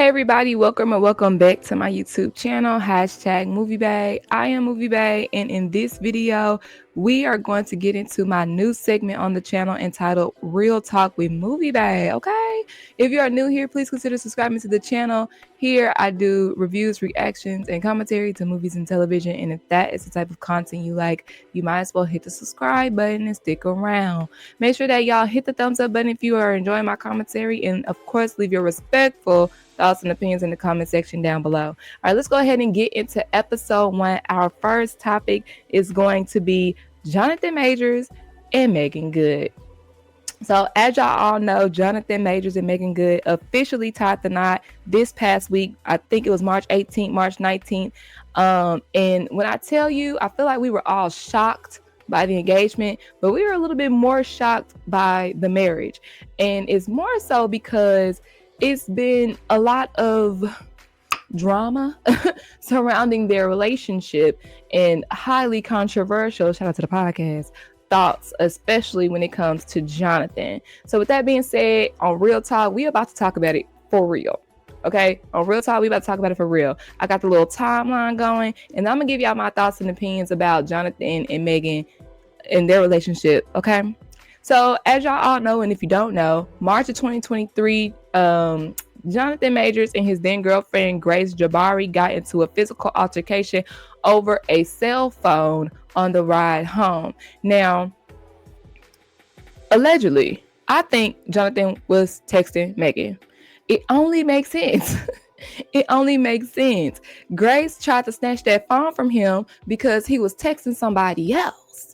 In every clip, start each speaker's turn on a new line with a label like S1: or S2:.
S1: everybody, welcome back to my YouTube channel, #Movie Bae. I am Movie Bae, and in this video, we are going to get into my new segment on the channel entitled Real Talk with Movie Bae, okay? If you are new here, please consider subscribing to the channel. Here, I do reviews, reactions, and commentary to movies and television, and if that is the type of content you like, you might as well hit the subscribe button and stick around. Make sure that y'all hit the thumbs up button if you are enjoying my commentary, and of course, leave your respectful thoughts and opinions in the comment section down below. All right, let's go ahead and get into episode 1. Our first topic is going to be Jonathan Majors and Meagan Good. So as y'all all know, Jonathan Majors and Meagan Good officially tied the knot this past week. I think it was March 18th, March 19th. And when I tell you, I feel like we were all shocked by the engagement, but we were a little bit more shocked by the marriage. And it's more so because it's been a lot of drama surrounding their relationship and highly controversial, shout out to the podcast, thoughts, especially when it comes to Jonathan. So with that being said, on Real Talk, we about to talk about it for real. Okay, on Real Talk, we about to talk about it for real. I got the little timeline going, and I'm gonna give y'all my thoughts and opinions about Jonathan and Meagan and their relationship. Okay, so as y'all all know, and if you don't know, March of 2023, Jonathan Majors and his then girlfriend Grace Jabari got into a physical altercation over a cell phone on the ride home. Now, allegedly, I think Jonathan was texting Meagan. It only makes sense. It only makes sense. Grace tried to snatch that phone from him because he was texting somebody else.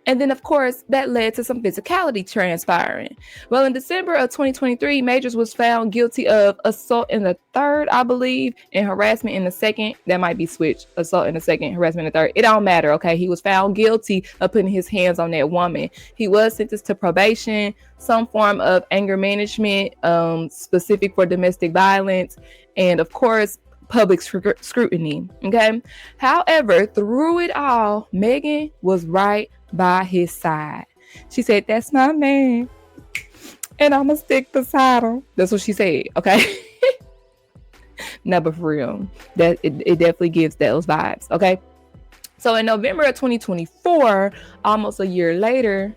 S1: And then, of course, that led to some physicality transpiring. Well, in December of 2023, Majors was found guilty of assault in the third, I believe, and harassment in the second. That might be switched. Assault in the second, harassment in the third. It don't matter, okay? He was found guilty of putting his hands on that woman. He was sentenced to probation, some form of anger management, specific for domestic violence, and, of course, public scrutiny, okay? However, through it all, Meagan was right by his side. She said, "That's my man, and I'ma stick beside him." That's what she said, okay? No, but for real, that it definitely gives those vibes, okay? So in November of 2024, almost a year later,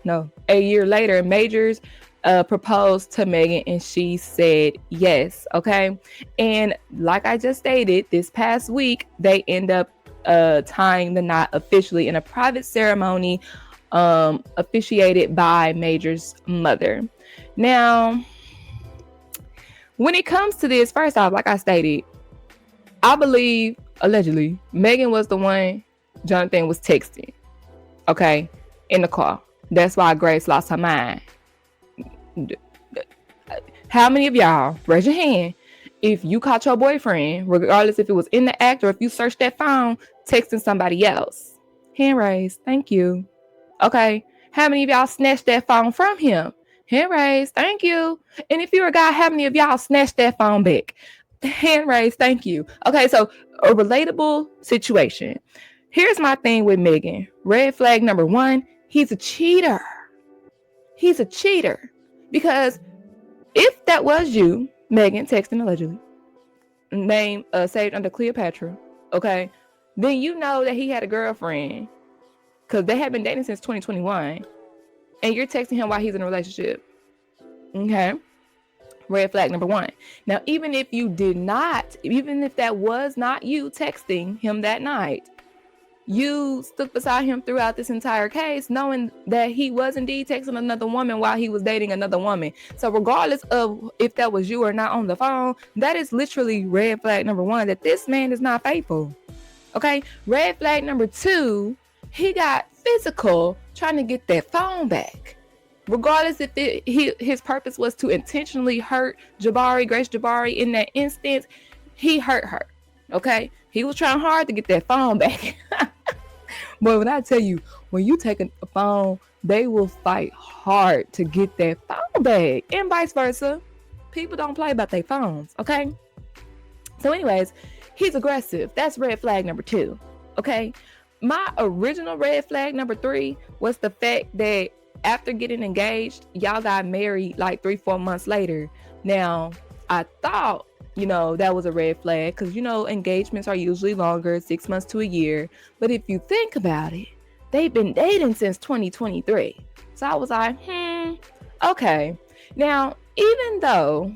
S1: Majors proposed to Meagan, and she said yes, okay? And like I just stated, this past week, they end up tying the knot officially in a private ceremony officiated by Major's mother. Now, when it comes to this, first off, like I stated, I believe, allegedly, Meagan was the one Jonathan was texting, okay, in the car. That's why Grace lost her mind. How many of y'all, raise your hand, if you caught your boyfriend, regardless if it was in the act or if you searched that phone, texting somebody else? Hand raised. Thank you. Okay. How many of y'all snatched that phone from him? Hand raised. Thank you. And if you're a guy, how many of y'all snatched that phone back? Hand raised. Thank you. Okay. So a relatable situation. Here's my thing with Meagan. Red flag number 1, he's a cheater. He's a cheater. Because if that was you, Meagan, texting allegedly, name saved under Cleopatra, okay, then you know that he had a girlfriend because they have been dating since 2021, and you're texting him while he's in a relationship, okay? Red flag number 1. Now, even if that was not you texting him that night, you stuck beside him throughout this entire case, knowing that he was indeed texting another woman while he was dating another woman. So regardless of if that was you or not on the phone, that is literally red flag number 1, that this man is not faithful. Okay. Red flag number 2, he got physical trying to get that phone back. Regardless if his purpose was to intentionally hurt Grace Jabari in that instance, he hurt her. Okay. He was trying hard to get that phone back. But when I tell you, when you take a phone, they will fight hard to get that phone back, and vice versa. People don't play about their phones, okay? So anyways, he's aggressive. That's red flag number 2, okay? My original red flag number 3 was the fact that after getting engaged, y'all got married like 3-4 months later. Now, I thought that was a red flag because, engagements are usually longer, 6 months to a year. But if you think about it, they've been dating since 2023. So I was like, okay. Now, even though,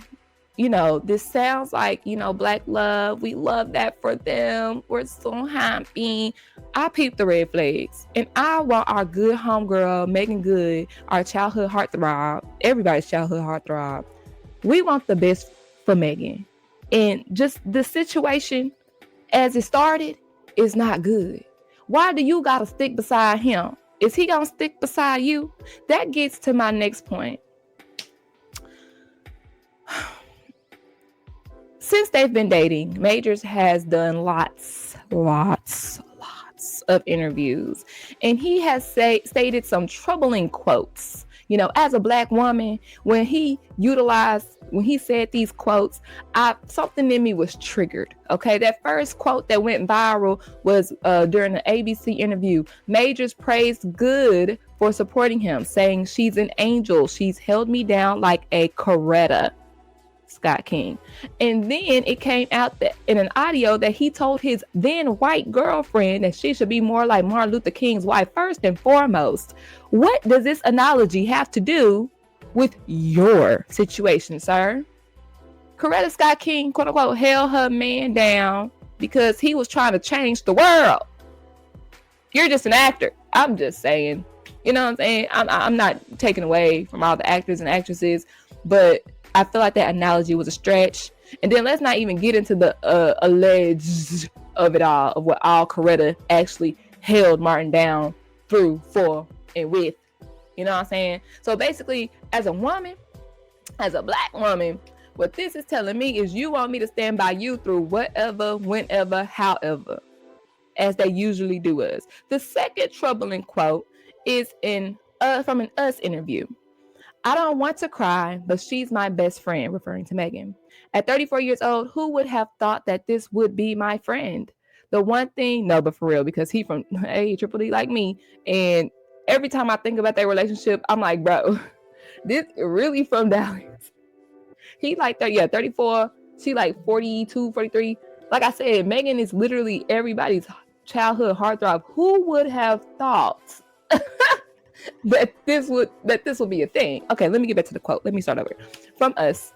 S1: this sounds like, black love, we love that for them, we're so happy. I peep the red flags. And I want our good homegirl, Meagan Good, our childhood heartthrob, everybody's childhood heartthrob. We want the best for Meagan. And just the situation as it started is not good. Why do you got to stick beside him? Is he going to stick beside you? That gets to my next point. Since they've been dating, Majors has done lots of interviews. And he has stated some troubling quotes. As a black woman, when he said these quotes, something in me was triggered. Okay, that first quote that went viral was during the ABC interview. Majors praised Good for supporting him, saying she's an angel. She's held me down like a Coretta Scott King. And then it came out that in an audio that he told his then white girlfriend that she should be more like Martin Luther King's wife first and foremost. What does this analogy have to do with your situation, sir? Coretta Scott King, quote unquote, held her man down because he was trying to change the world. You're just an actor. I'm just saying. You know what I'm saying? I'm not taking away from all the actors and actresses, but I feel like that analogy was a stretch. And then let's not even get into the alleged of it all, of what all Coretta actually held Martin down through, for, and with. You know what I'm saying? So basically, as a woman, as a black woman, what this is telling me is you want me to stand by you through whatever, whenever, however, as they usually do us. The second troubling quote is from an Us interview. I don't want to cry, but she's my best friend, referring to Meagan. At 34 years old, who would have thought that this would be my friend? The one thing, no, but for real, because he from Triple D like me, and every time I think about their relationship, I'm like, bro, this really from Dallas. He like 34, she like 42, 43. Like I said, Meagan is literally everybody's childhood heartthrob. Who would have thought that this would be a thing? Okay, let me get back to the quote. Let me start over. From Us.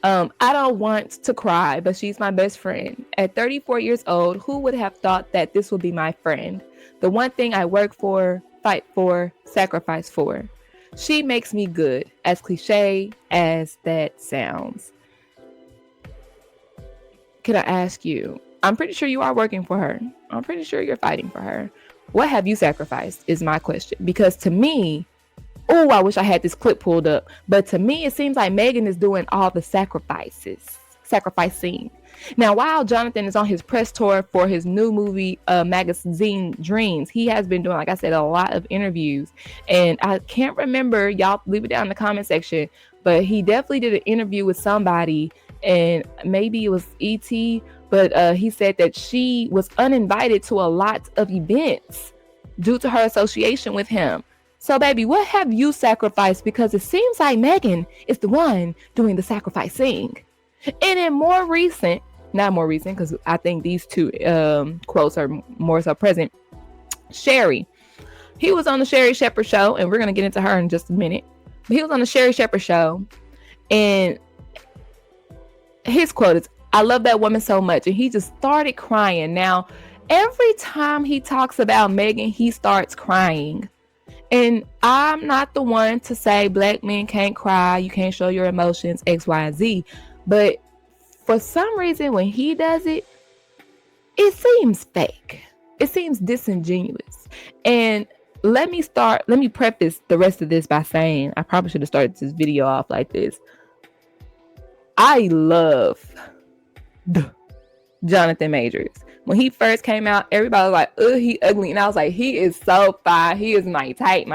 S1: I don't want to cry, but she's my best friend. At 34 years old, who would have thought that this would be my friend? The one thing I work for, fight for, sacrifice for. She makes me good, as cliche as that sounds. Can I ask you? I'm pretty sure you are working for her. I'm pretty sure you're fighting for her. What have you sacrificed is my question. Because to me, I wish I had this clip pulled up. But to me, it seems like Meagan is doing all the sacrificing. Now, while Jonathan is on his press tour for his new movie, magazine Dreams, he has been doing, like I said, a lot of interviews. And I can't remember, y'all leave it down in the comment section, but he definitely did an interview with somebody, and maybe it was E.T., but he said that she was uninvited to a lot of events due to her association with him. So, baby, what have you sacrificed? Because it seems like Meagan is the one doing the sacrificing. And in not more recent, because I think these two quotes are more so present. Sherry. He was on the Sherry Shepherd show, and we're going to get into her in just a minute. But he was on the Sherry Shepherd show, and his quote is, I love that woman so much. And he just started crying. Now, every time he talks about Meagan, he starts crying. And I'm not the one to say black men can't cry, you can't show your emotions, X, Y, and Z. But for some reason, when he does it, it seems fake. It seems disingenuous. And let me preface the rest of this by saying, I probably should have started this video off like this. I love Jonathan Majors. When he first came out, everybody was like, he ugly. And I was like, he is so fine. He is my type.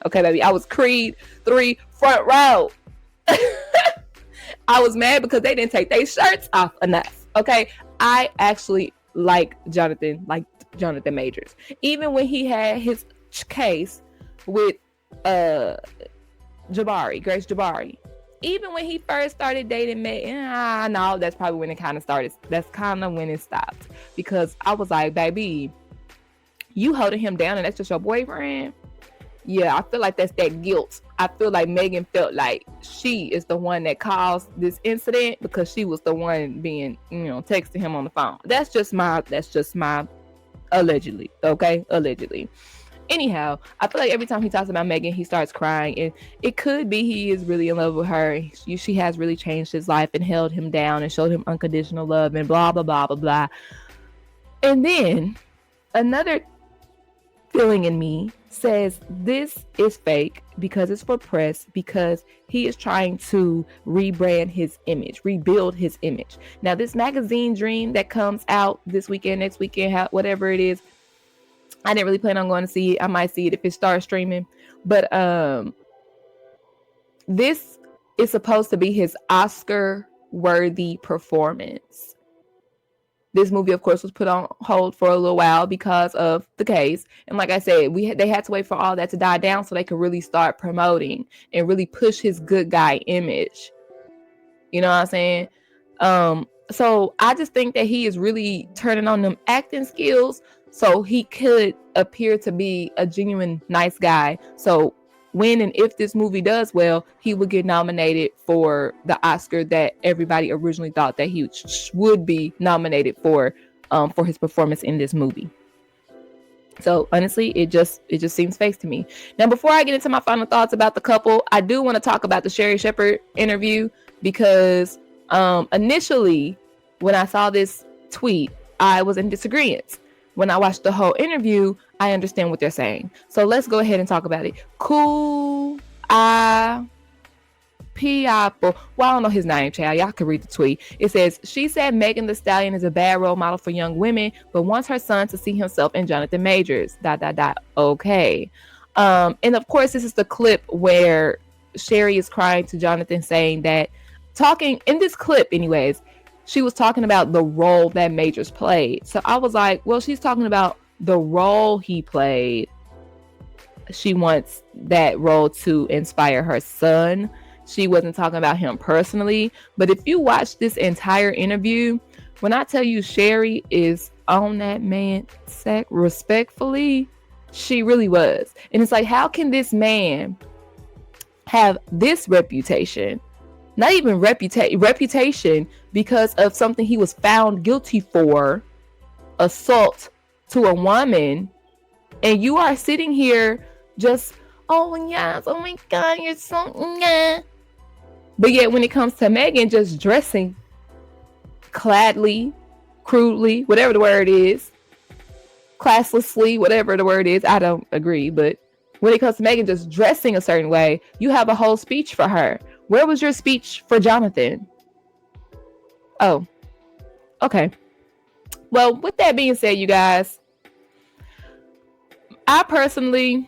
S1: Okay, baby. I was Creed 3 front row. I was mad because they didn't take their shirts off enough. Okay. I actually like Jonathan Majors. Even when he had his case with Grace Jabari. even when he first started dating Megan, no, that's probably when it kind of started. That's kind of when it stopped, because I was like, baby, you holding him down and that's just your boyfriend? Yeah, I feel like that's that guilt. I feel like Meagan felt like she is the one that caused this incident because she was the one being, texting him on the phone. That's just my allegedly, okay? Allegedly. Anyhow, I feel like every time he talks about Meagan, he starts crying, and it could be he is really in love with her. She has really changed his life and held him down and showed him unconditional love and blah, blah, blah, blah, blah. And then another feeling in me says this is fake because it's for press, because he is trying to rebrand his image, rebuild his image. Now, this magazine Dream that comes out this weekend, next weekend, whatever it is, I didn't really plan on going to see it. I might see it if it starts streaming. But this is supposed to be his Oscar-worthy performance. This movie, of course, was put on hold for a little while because of the case. And like I said, they had to wait for all that to die down so they could really start promoting and really push his good guy image. You know what I'm saying? So I just think that he is really turning on them acting skills so he could appear to be a genuine nice guy. So when and if this movie does well, he would get nominated for the Oscar that everybody originally thought that he would be nominated for his performance in this movie. So honestly, it just seems fake to me. Now, before I get into my final thoughts about the couple, I do want to talk about the Sherri Shepherd interview, because initially when I saw this tweet, I was in disagreement. When I watched the whole interview, I understand what they're saying. So let's go ahead and talk about it. Cool. Piapo. Well, I don't know his name, child. Y'all can read the tweet. It says, she said Meagan Thee Stallion is a bad role model for young women, but wants her son to see himself in Jonathan Majors. ... Okay. And of course, this is the clip where Sherri is crying to Jonathan, saying that, talking in this clip anyways, she was talking about the role that Majors played. So I was like, well, she's talking about the role he played. She wants that role to inspire her son. She wasn't talking about him personally. But if you watch this entire interview, when I tell you Sherri is on that man sack respectfully, she really was. And it's like, how can this man have this reputation? Not even reputation, because of something he was found guilty for, assault to a woman, and you are sitting here just, oh yes, oh my God, you're so yeah. But yet when it comes to Meagan just dressing cladly, crudely, whatever the word is, classlessly, whatever the word is, I don't agree, but when it comes to Meagan just dressing a certain way, you have a whole speech for her. Where was your speech for Jonathan? Oh, okay. Well, with that being said, you guys, I personally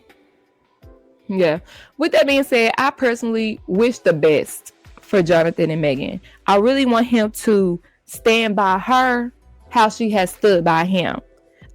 S1: wish the best for Jonathan and Meagan. I really want him to stand by her how she has stood by him.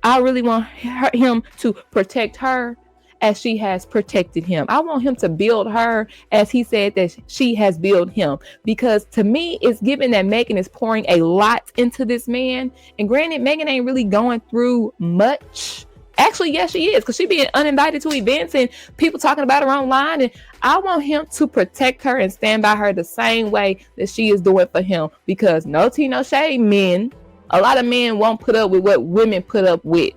S1: I really want him to protect her as she has protected him. I want him to build her as he said that she has built him. Because to me, it's given that Meagan is pouring a lot into this man. And granted, Meagan ain't really going through much. Actually, yes, she is, because she being uninvited to events and people talking about her online. And I want him to protect her and stand by her the same way that she is doing for him. Because no tea, no shade, men. A lot of men won't put up with what women put up with.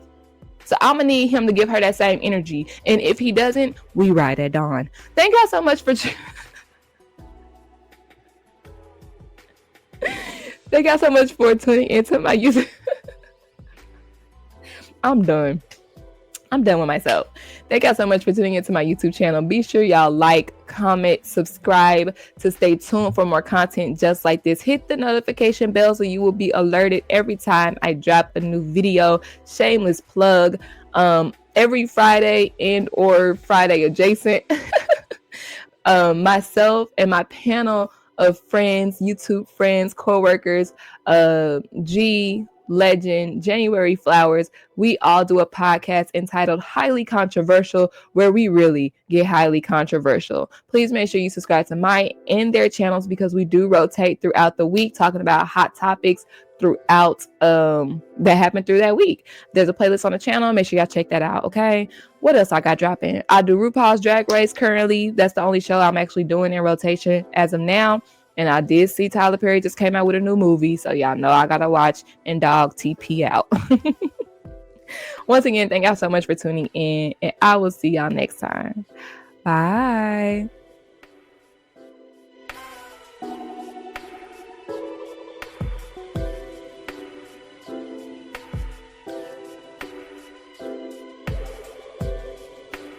S1: So I'm going to need him to give her that same energy. And if he doesn't, we ride at dawn. Thank y'all so much for... Thank y'all so much for tuning into my YouTube. I'm done with myself. Thank y'all so much for tuning into my YouTube channel. Be sure y'all like, comment, subscribe to stay tuned for more content just like this. Hit the notification bell so you will be alerted every time I drop a new video. Shameless plug. Every Friday and or Friday adjacent, myself and my panel of friends, YouTube friends, co-workers, G, legend, January Flowers. We all do a podcast entitled Highly Controversial, where we really get highly controversial. Please make sure you subscribe to my and their channels because we do rotate throughout the week talking about hot topics throughout that happened through that week. There's a playlist on the channel. Make sure y'all check that out. Okay. What else I got dropping? I do RuPaul's Drag Race currently. That's the only show I'm actually doing in rotation as of now. And I did see Tyler Perry just came out with a new movie. So y'all know I gotta watch and dog TP out. Once again, thank y'all so much for tuning in. And I will see y'all next time. Bye.